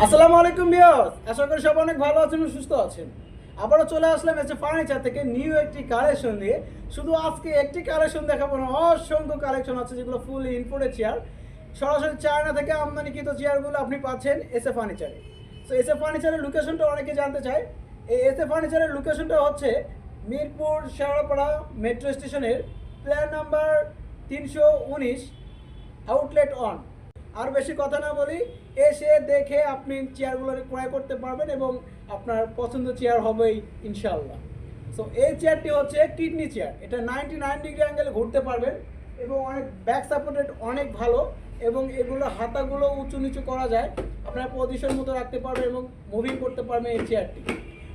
আসসালামু আলাইকুম ভিউয়ার্স, আশা করি সবাই অনেক ভালো আছেন ও সুস্থ আছেন। আবারও চলে আসলাম এসে ফার্নিচার থেকে নিউ একটি কালেকশন দিয়ে। শুধু আজকে একটি কালেকশন দেখাবো না, অসংখ্য কালেকশন আছে যেগুলো ফুলি ইম্পোর্টেড চেয়ার। সরাসরি চায়না থেকে আমদানিকৃত চেয়ারগুলো আপনি পাচ্ছেন এসএ ফার্নিচারে। তো এসএ ফার্নিচারের লোকেশনটা অনেকে জানতে চায়। এই এসএ ফার্নিচারের লোকেশনটা হচ্ছে মিরপুর শেওড়াপাড়া মেট্রো স্টেশনের প্ল্যান নাম্বার 319, আউটলেট অন। আর বেশি কথা না বলি, এসে দেখে আপনি চেয়ারগুলো ক্রয় করতে পারবেন এবং আপনার পছন্দ চেয়ার হবেই ইনশাআল্লাহ। সো এই চেয়ারটি হচ্ছে কিডনি চেয়ার। এটা 99 ডিগ্রি অ্যাঙ্গেলে ঘুরতে পারবেন এবং অনেক ব্যাক সাপোর্টেড অনেক ভালো, এবং এগুলো হাতাগুলো উঁচু নিচু করা যায়, আপনার পজিশন মতো রাখতে পারবেন এবং মুভিং করতে পারবেন এই চেয়ারটি।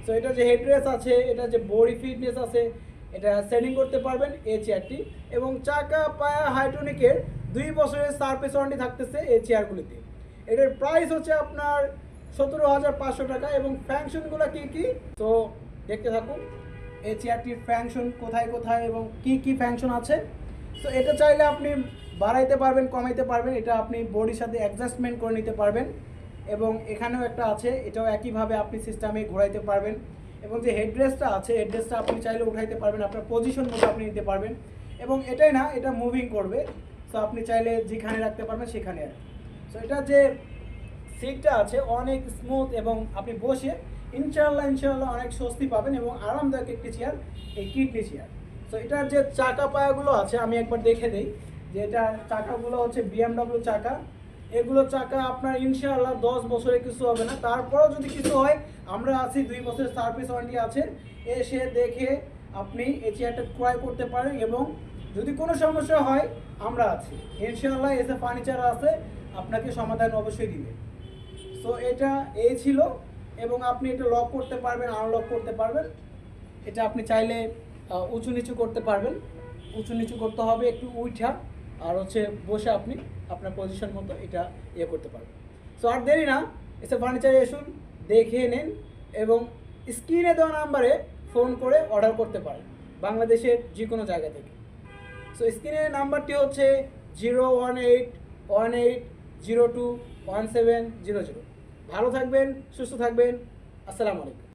সো এটা যে হেডরেস্ট আছে, এটা যে বডি ফিটনেস আছে, এটা সেটিং করতে পারবেন এই চেয়ারটি। এবং চাকা পায়া হাইড্রোনিকের 2 বছরের সার্ভিস ওয়ারেন্টি থাকতেছে এই চেয়ারগুলিতে। এটার প্রাইস হচ্ছে আপনার 17,500 টাকা। এবং ফ্যাংশনগুলো কী কী, তো দেখতে থাকুন এই চেয়ারটির ফ্যাংশন কোথায় কোথায় এবং কি কি ফ্যাংশন আছে। তো এটা চাইলে আপনি বাড়াইতে পারবেন, কমাইতে পারবেন, এটা আপনি বডির সাথে অ্যাডজাস্টমেন্ট করে নিতে পারবেন। এবং এখানেও একটা আছে, এটাও একইভাবে আপনি সিস্টেমে ঘোরাইতে পারবেন। এবং যে হেডরেস্টটা আছে, হেডরেস্টটা আপনি চাইলে উঠাইতে পারবেন, আপনার পজিশন মতো আপনি নিতে পারবেন। এবং এটাই না, এটা মুভিং করবে, তো আপনি চাইলে যেখানে রাখতে পারবেন সেখানে আর। সো এটা যে সিটটা আছে অনেক স্মুথ, এবং আপনি বসে ইনশাআল্লাহ অনেক স্বস্তি পাবেন এবং আরামদায়ক একটি চেয়ার, এই কিডনি চেয়ার। সো এটার যে চাকা পায়াগুলো আছে আমি একবার দেখে দিই, যে এটা চাকাগুলো হচ্ছে BMW চাকা। এগুলো চাকা আপনার ইনশাআল্লাহ 10 বছরে কিছু হবে না। তারপরেও যদি কিছু হয়, আমরা আছি, 2 বছরের সার্ভিস ওয়ারেন্টি আছে। এসে দেখে আপনি এই চেয়ারটা ক্রয় করতে পারেন, এবং যদি কোনো সমস্যা হয় আমরা আছি ইনশাআল্লাহ। এসে ফার্নিচার আছে, আপনাকে সমাধান অবশ্যই দিবে। সো এটা এই ছিল, এবং আপনি এটা লক করতে পারবেন, আনলক করতে পারবেন। এটা আপনি চাইলে উঁচু নিচু করতে পারবেন। উঁচু নিচু করতে হবে একটু উঠা, আর হচ্ছে বসে আপনি আপনার পজিশন মতো এটা ইয়ে করতে পারবেন। সো আর দেরি না, এসে ফার্নিচারে এসুন, দেখে নিন এবং স্ক্রিনে দেওয়া নাম্বারে ফোন করে অর্ডার করতে পারেন বাংলাদেশের যে কোনো জায়গা থেকে। সো স্ক্রিনের নাম্বারটি হচ্ছে 01818021700। ভালো থাকবেন, সুস্থ থাকবেন। আসসালামু আলাইকুম।